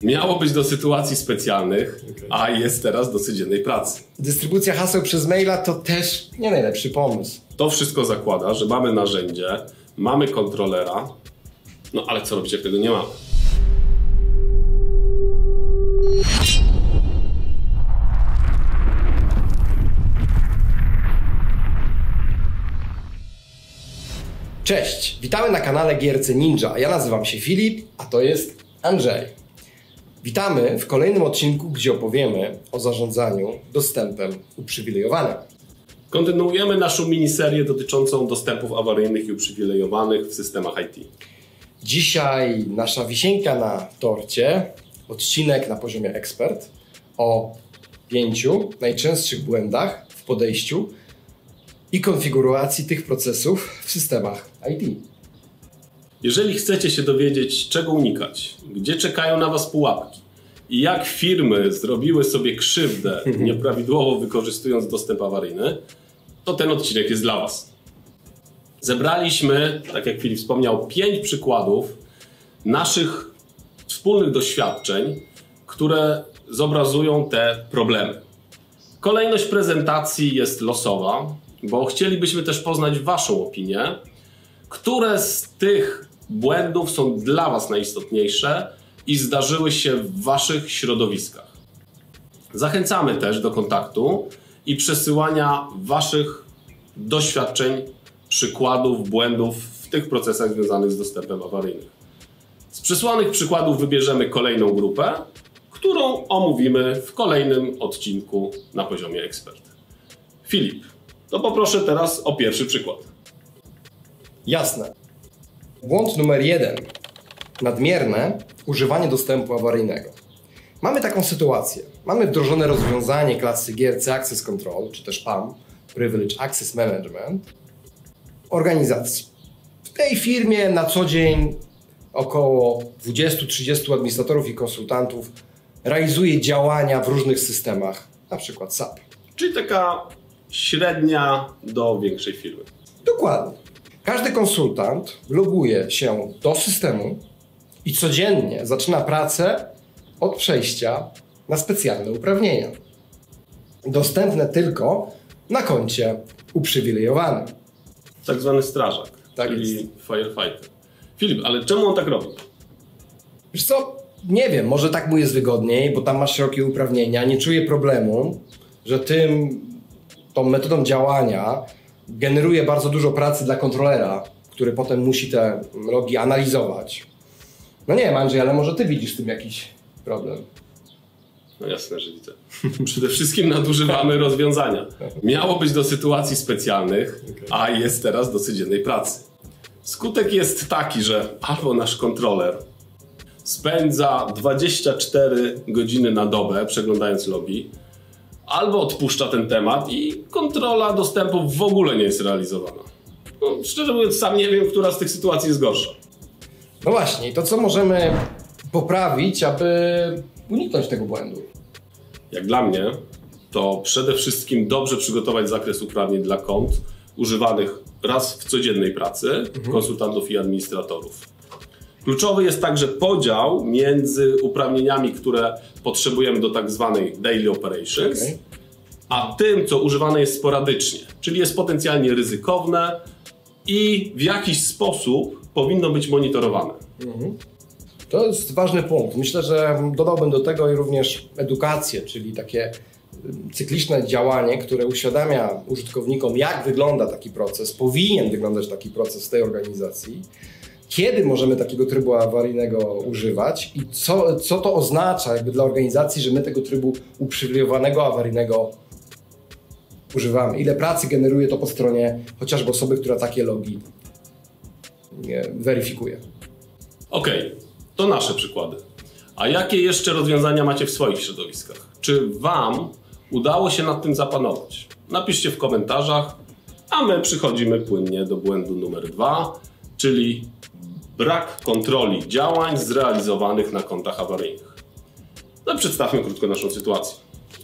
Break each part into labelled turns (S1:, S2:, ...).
S1: Miało być do sytuacji specjalnych, a jest teraz do codziennej pracy.
S2: Dystrybucja haseł przez maila to też nie najlepszy pomysł.
S1: To wszystko zakłada, że mamy narzędzie, mamy kontrolera, no ale co robić, jak tego nie mamy?
S2: Cześć, witamy na kanale Gierce Ninja. Ja nazywam się Filip, a to jest Andrzej. Witamy w kolejnym odcinku, gdzie opowiemy o zarządzaniu dostępem uprzywilejowanym.
S1: Kontynuujemy naszą miniserię dotyczącą dostępów awaryjnych i uprzywilejowanych w systemach IT.
S2: Dzisiaj nasza wisienka na torcie, odcinek na poziomie ekspert o 5 najczęstszych błędach w podejściu i konfiguracji tych procesów w systemach IT.
S1: Jeżeli chcecie się dowiedzieć, czego unikać, gdzie czekają na Was pułapki i jak firmy zrobiły sobie krzywdę, nieprawidłowo wykorzystując dostęp awaryjny, to ten odcinek jest dla Was. Zebraliśmy, tak jak Filip wspomniał, 5 przykładów naszych wspólnych doświadczeń, które zobrazują te problemy. Kolejność prezentacji jest losowa, bo chcielibyśmy też poznać Waszą opinię, które z tych błędów są dla Was najistotniejsze i zdarzyły się w Waszych środowiskach. Zachęcamy też do kontaktu i przesyłania Waszych doświadczeń, przykładów, błędów w tych procesach związanych z dostępem awaryjnym. Z przesłanych przykładów wybierzemy kolejną grupę, którą omówimy w kolejnym odcinku na poziomie ekspert. Filip, to poproszę teraz o pierwszy przykład.
S2: Jasne. Błąd numer 1. Nadmierne używanie dostępu awaryjnego. Mamy taką sytuację. Mamy wdrożone rozwiązanie klasy GRC Access Control, czy też PAM, Privilege Access Management, organizacji. W tej firmie na co dzień około 20-30 administratorów i konsultantów realizuje działania w różnych systemach, na przykład SAP.
S1: Czyli taka średnia do większej firmy.
S2: Dokładnie. Każdy konsultant loguje się do systemu i codziennie zaczyna pracę od przejścia na specjalne uprawnienia. Dostępne tylko na koncie uprzywilejowanym.
S1: Tak zwany strażak,
S2: Tak
S1: czyli
S2: jest.
S1: firefighter. Filip, ale czemu on tak robi?
S2: Wiesz co, nie wiem, może tak mu jest wygodniej, bo tam ma szerokie uprawnienia, nie czuje problemu, że tą metodą działania generuje bardzo dużo pracy dla kontrolera, który potem musi te logi analizować. No nie wiem, Andrzej, ale może ty widzisz w tym jakiś problem.
S1: No jasne, że widzę. Przede wszystkim nadużywamy rozwiązania. Miało być do sytuacji specjalnych, a jest teraz do codziennej pracy. Skutek jest taki, że albo nasz kontroler spędza 24 godziny na dobę przeglądając logi, albo odpuszcza ten temat i kontrola dostępów w ogóle nie jest realizowana. No, szczerze mówiąc, sam nie wiem, która z tych sytuacji jest gorsza.
S2: No właśnie, to co możemy poprawić, aby uniknąć tego błędu?
S1: Jak dla mnie, to przede wszystkim dobrze przygotować zakres uprawnień dla kont używanych raz w codziennej pracy konsultantów i administratorów. Kluczowy jest także podział między uprawnieniami, które potrzebujemy do tak zwanej daily operations, a tym, co używane jest sporadycznie, czyli jest potencjalnie ryzykowne i w jakiś sposób powinno być monitorowane.
S2: To jest ważny punkt. Myślę, że dodałbym do tego i również edukację, czyli takie cykliczne działanie, które uświadamia użytkownikom, jak wygląda taki proces, powinien wyglądać taki proces w tej organizacji, kiedy możemy takiego trybu awaryjnego używać i co to oznacza jakby dla organizacji, że my tego trybu uprzywilejowanego awaryjnego używamy. Ile pracy generuje to po stronie chociażby osoby, która takie logi weryfikuje.
S1: Okej, to nasze przykłady. A jakie jeszcze rozwiązania macie w swoich środowiskach? Czy Wam udało się nad tym zapanować? Napiszcie w komentarzach, a my przychodzimy płynnie do błędu numer 2, czyli brak kontroli działań zrealizowanych na kontach awaryjnych. No przedstawmy krótko naszą sytuację.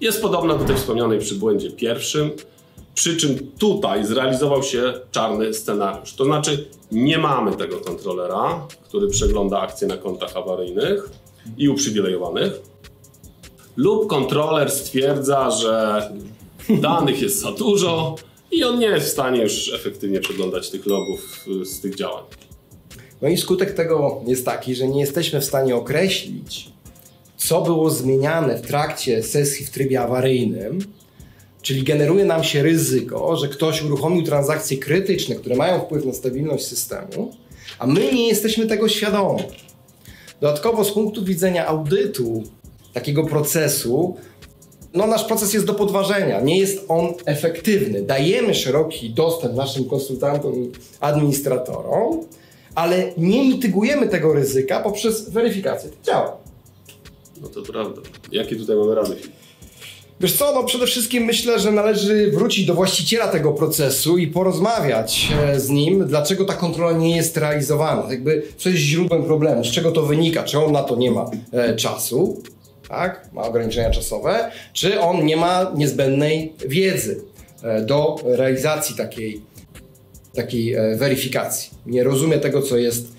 S1: Jest podobna do tej wspomnianej przy błędzie pierwszym, przy czym tutaj zrealizował się czarny scenariusz. To znaczy nie mamy tego kontrolera, który przegląda akcje na kontach awaryjnych, i uprzywilejowanych, lub kontroler stwierdza, że danych jest za dużo i on nie jest w stanie już efektywnie przeglądać tych logów z tych działań.
S2: No i skutek tego jest taki, że nie jesteśmy w stanie określić, co było zmieniane w trakcie sesji w trybie awaryjnym, czyli generuje nam się ryzyko, że ktoś uruchomił transakcje krytyczne, które mają wpływ na stabilność systemu, a my nie jesteśmy tego świadomi. Dodatkowo z punktu widzenia audytu takiego procesu, no nasz proces jest do podważenia, nie jest on efektywny. Dajemy szeroki dostęp naszym konsultantom i administratorom, ale nie mitygujemy tego ryzyka poprzez weryfikację tych działań.
S1: No to prawda. Jakie tutaj mamy rady?
S2: Wiesz co, no przede wszystkim myślę, że należy wrócić do właściciela tego procesu i porozmawiać z nim, dlaczego ta kontrola nie jest realizowana. Jakby co jest źródłem problemu, z czego to wynika, czy on na to nie ma czasu, tak? Ma ograniczenia czasowe, czy on nie ma niezbędnej wiedzy do realizacji takiej weryfikacji. Nie rozumie tego, co jest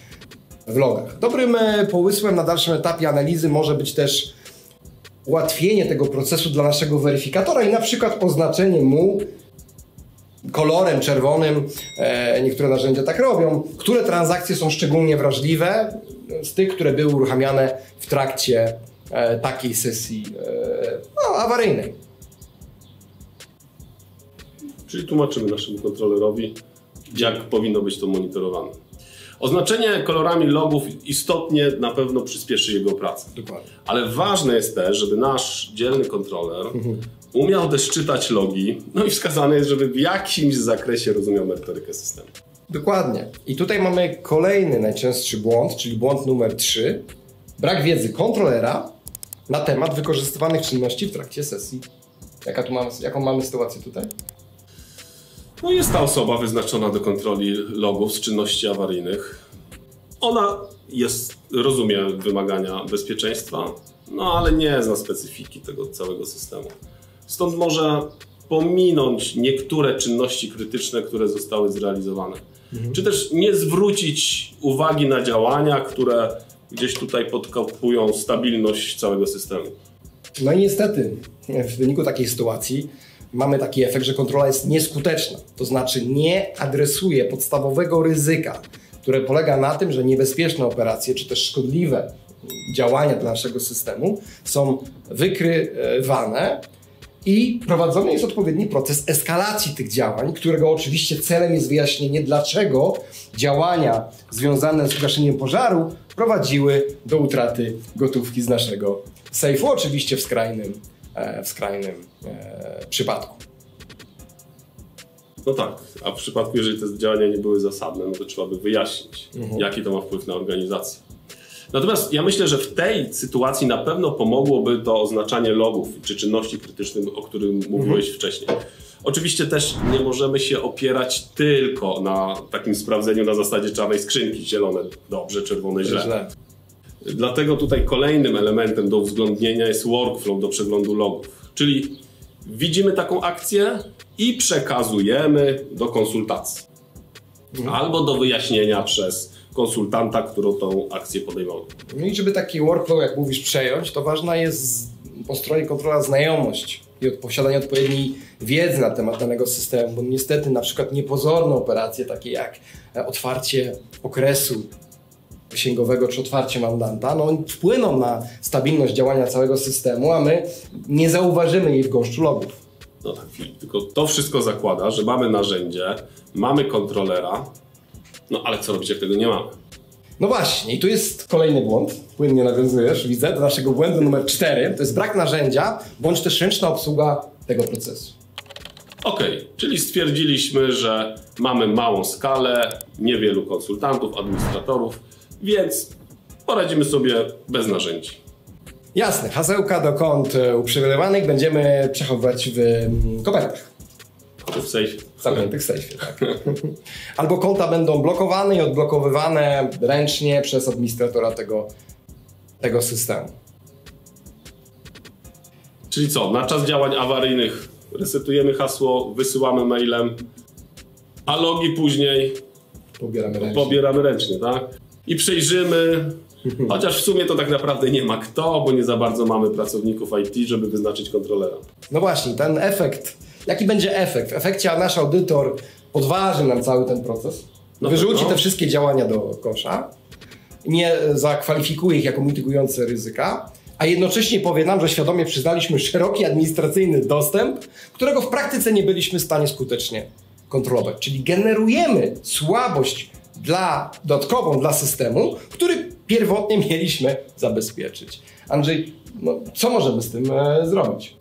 S2: w logach. Dobrym pomysłem na dalszym etapie analizy może być też ułatwienie tego procesu dla naszego weryfikatora i na przykład oznaczenie mu kolorem czerwonym, niektóre narzędzia tak robią, które transakcje są szczególnie wrażliwe z tych, które były uruchamiane w trakcie takiej sesji awaryjnej.
S1: Czyli tłumaczymy naszemu kontrolerowi, jak powinno być to monitorowane. Oznaczenie kolorami logów istotnie na pewno przyspieszy jego pracę.
S2: Dokładnie.
S1: Ale ważne jest też, żeby nasz dzielny kontroler umiał też czytać logi, no i wskazane jest, żeby w jakimś zakresie rozumiał merytorykę systemu.
S2: Dokładnie. I tutaj mamy kolejny najczęstszy błąd, czyli błąd numer 3. Brak wiedzy kontrolera na temat wykorzystywanych czynności w trakcie sesji. Jaką mamy sytuację tutaj?
S1: No jest ta osoba wyznaczona do kontroli logów z czynności awaryjnych. Ona rozumie wymagania bezpieczeństwa, no ale nie zna specyfiki tego całego systemu. Stąd może pominąć niektóre czynności krytyczne, które zostały zrealizowane. Czy też nie zwrócić uwagi na działania, które gdzieś tutaj podkopują stabilność całego systemu.
S2: No i niestety w wyniku takiej sytuacji mamy taki efekt, że kontrola jest nieskuteczna. To znaczy nie adresuje podstawowego ryzyka, które polega na tym, że niebezpieczne operacje czy też szkodliwe działania dla naszego systemu są wykrywane i prowadzony jest odpowiedni proces eskalacji tych działań, którego oczywiście celem jest wyjaśnienie, dlaczego działania związane z ugaszeniem pożaru prowadziły do utraty gotówki z naszego sejfu, oczywiście w skrajnym przypadku.
S1: No tak, a w przypadku, jeżeli te działania nie były zasadne, no to trzeba by wyjaśnić, jaki to ma wpływ na organizację. Natomiast ja myślę, że w tej sytuacji na pewno pomogłoby to oznaczanie logów czy czynności krytycznych, o którym mówiłeś wcześniej. Oczywiście też nie możemy się opierać tylko na takim sprawdzeniu na zasadzie czarnej skrzynki, zielone dobrze, czerwone źle. Dlatego tutaj kolejnym elementem do uwzględnienia jest workflow do przeglądu logów. Czyli widzimy taką akcję i przekazujemy do konsultacji. Albo do wyjaśnienia przez konsultanta, który tą akcję podejmował.
S2: No i żeby taki workflow, jak mówisz, przejąć, to ważna jest po stronie kontrola znajomość i posiadanie odpowiedniej wiedzy na temat danego systemu, bo niestety na przykład niepozorne operacje, takie jak otwarcie okresu księgowego czy otwarcie mandanta, no wpłyną na stabilność działania całego systemu, a my nie zauważymy jej w gąszczu logów.
S1: No tak, tylko to wszystko zakłada, że mamy narzędzie, mamy kontrolera, no ale co robić, jak tego nie mamy?
S2: No właśnie, i tu jest kolejny błąd, płynnie nawiązujesz, widzę, do naszego błędu numer 4, to jest brak narzędzia, bądź też ręczna obsługa tego procesu.
S1: Okej, czyli stwierdziliśmy, że mamy małą skalę, niewielu konsultantów, administratorów, więc poradzimy sobie bez narzędzi.
S2: Jasne, hasełka do kont uprzywilejowanych będziemy przechowywać w kopertach.
S1: W sejfie.
S2: Zamkniętych w sejfie, tak. Albo konta będą blokowane i odblokowywane ręcznie przez administratora tego systemu.
S1: Czyli co, na czas działań awaryjnych resetujemy hasło, wysyłamy mailem, a logi później pobieramy ręcznie, tak? I przejrzymy, Chociaż w sumie to tak naprawdę nie ma kto, bo nie za bardzo mamy pracowników IT, żeby wyznaczyć kontrolera.
S2: No właśnie, ten efekt, jaki będzie efekt? W efekcie nasz audytor podważy nam cały ten proces, wyrzuci te wszystkie działania do kosza, nie zakwalifikuje ich jako mitygujące ryzyka, a jednocześnie powie nam, że świadomie przyznaliśmy szeroki administracyjny dostęp, którego w praktyce nie byliśmy w stanie skutecznie kontrolować. Czyli generujemy słabość dodatkową dla systemu, który pierwotnie mieliśmy zabezpieczyć. Andrzej, co możemy z tym zrobić?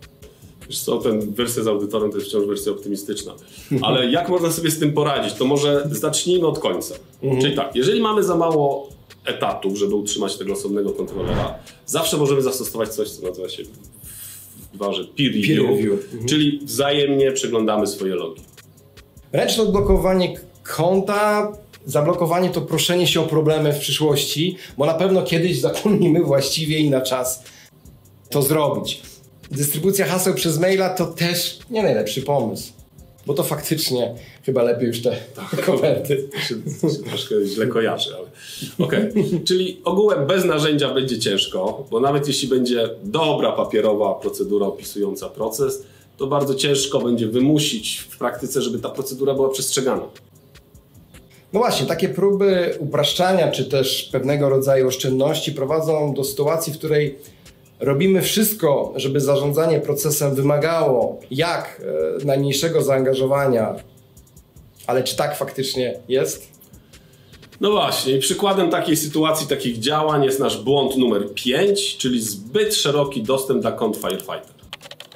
S1: Wiesz co, wersja z audytorem to jest wciąż wersja optymistyczna. Ale jak można sobie z tym poradzić? To może zacznijmy od końca. Czyli tak, jeżeli mamy za mało etatów, żeby utrzymać tego osobnego kontrolera, zawsze możemy zastosować coś, co nazywa się peer review. Czyli wzajemnie przeglądamy swoje logi.
S2: Ręczne odblokowanie konta, zablokowanie to proszenie się o problemy w przyszłości, bo na pewno kiedyś zapomnimy właściwie i na czas to zrobić. Dystrybucja haseł przez maila to też nie najlepszy pomysł, bo to faktycznie chyba lepiej już te koperty.
S1: Się troszkę źle kojarzy, ale okej. Czyli ogółem bez narzędzia będzie ciężko, bo nawet jeśli będzie dobra papierowa procedura opisująca proces, to bardzo ciężko będzie wymusić w praktyce, żeby ta procedura była przestrzegana.
S2: No właśnie, takie próby upraszczania czy też pewnego rodzaju oszczędności prowadzą do sytuacji, w której robimy wszystko, żeby zarządzanie procesem wymagało jak najmniejszego zaangażowania, ale czy tak faktycznie jest?
S1: No właśnie, i przykładem takiej sytuacji, takich działań jest nasz błąd numer 5, czyli zbyt szeroki dostęp dla kont Firefighter.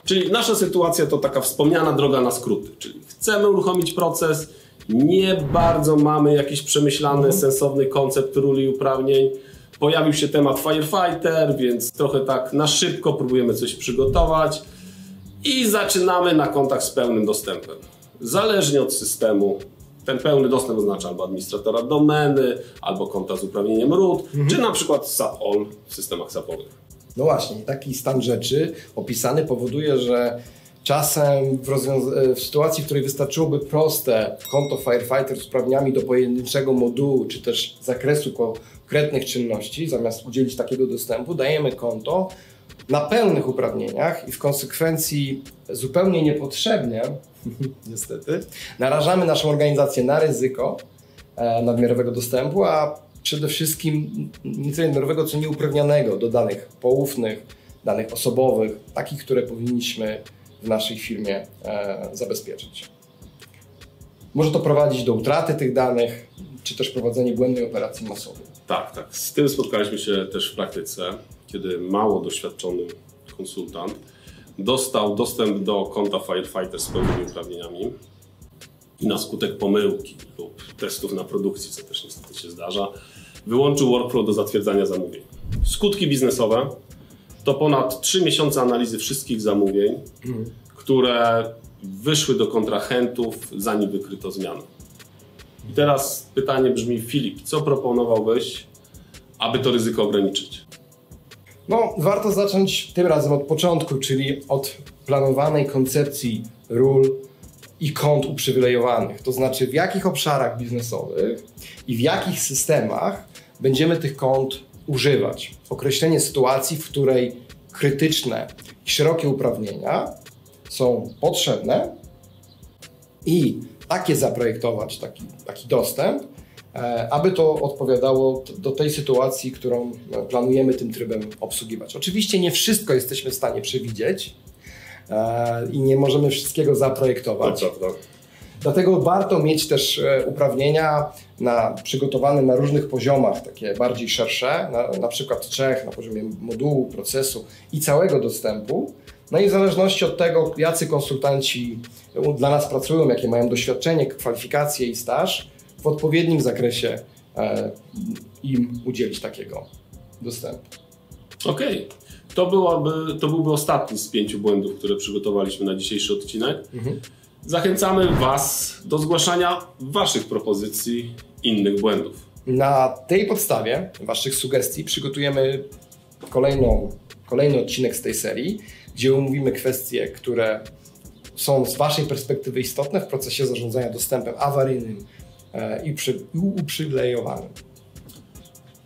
S1: Czyli nasza sytuacja to taka wspomniana droga na skróty, czyli chcemy uruchomić proces, nie bardzo mamy jakiś przemyślany, sensowny koncept ról i uprawnień. Pojawił się temat Firefighter, więc trochę tak na szybko próbujemy coś przygotować i zaczynamy na kontach z pełnym dostępem. Zależnie od systemu, ten pełny dostęp oznacza albo administratora domeny, albo konta z uprawnieniem root, czy na przykład SAP-all w systemach SAP-owych.
S2: No właśnie, taki stan rzeczy opisany powoduje, że czasem w sytuacji, w której wystarczyłoby proste konto Firefighter z uprawnieniami do pojedynczego modułu, czy też zakresu konkretnych czynności, zamiast udzielić takiego dostępu, dajemy konto na pełnych uprawnieniach i w konsekwencji zupełnie niepotrzebnie, niestety, narażamy naszą organizację na ryzyko nadmierowego dostępu, a przede wszystkim nie tyle nadmierowego, co nieuprawnionego do danych poufnych, danych osobowych, takich, które powinniśmy w naszej firmie zabezpieczyć. Może to prowadzić do utraty tych danych, czy też prowadzenie błędnej operacji masowej.
S1: Tak. Z tym spotkaliśmy się też w praktyce, kiedy mało doświadczony konsultant dostał dostęp do konta Firefighter z pełnymi uprawnieniami i na skutek pomyłki lub testów na produkcji, co też niestety się zdarza, wyłączył workflow do zatwierdzania zamówień. Skutki biznesowe to ponad 3 miesiące analizy wszystkich zamówień, które wyszły do kontrahentów, zanim wykryto zmiany. I teraz pytanie brzmi, Filip, co proponowałbyś, aby to ryzyko ograniczyć?
S2: No, warto zacząć tym razem od początku, czyli od planowanej koncepcji ról i kont uprzywilejowanych. To znaczy, w jakich obszarach biznesowych i w jakich systemach będziemy tych kont używać. Określenie sytuacji, w której krytyczne i szerokie uprawnienia są potrzebne i takie zaprojektować, taki dostęp, aby to odpowiadało do tej sytuacji, którą planujemy tym trybem obsługiwać. Oczywiście nie wszystko jesteśmy w stanie przewidzieć i nie możemy wszystkiego zaprojektować. Dlatego warto mieć też uprawnienia przygotowane na różnych poziomach, takie bardziej szersze, na przykład 3 na poziomie modułu, procesu i całego dostępu. No i w zależności od tego, jacy konsultanci dla nas pracują, jakie mają doświadczenie, kwalifikacje i staż, w odpowiednim zakresie im udzielić takiego dostępu.
S1: Okej. To byłby ostatni z 5 błędów, które przygotowaliśmy na dzisiejszy odcinek. Zachęcamy Was do zgłaszania Waszych propozycji innych błędów.
S2: Na tej podstawie Waszych sugestii przygotujemy kolejny odcinek z tej serii, gdzie omówimy kwestie, które są z Waszej perspektywy istotne w procesie zarządzania dostępem awaryjnym i uprzywilejowanym.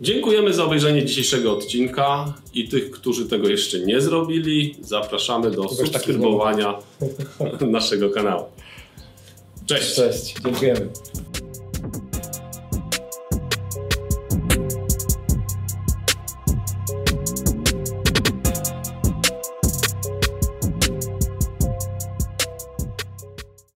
S1: Dziękujemy za obejrzenie dzisiejszego odcinka i tych, którzy tego jeszcze nie zrobili, zapraszamy do subskrybowania naszego kanału. Cześć!
S2: Cześć, dziękujemy.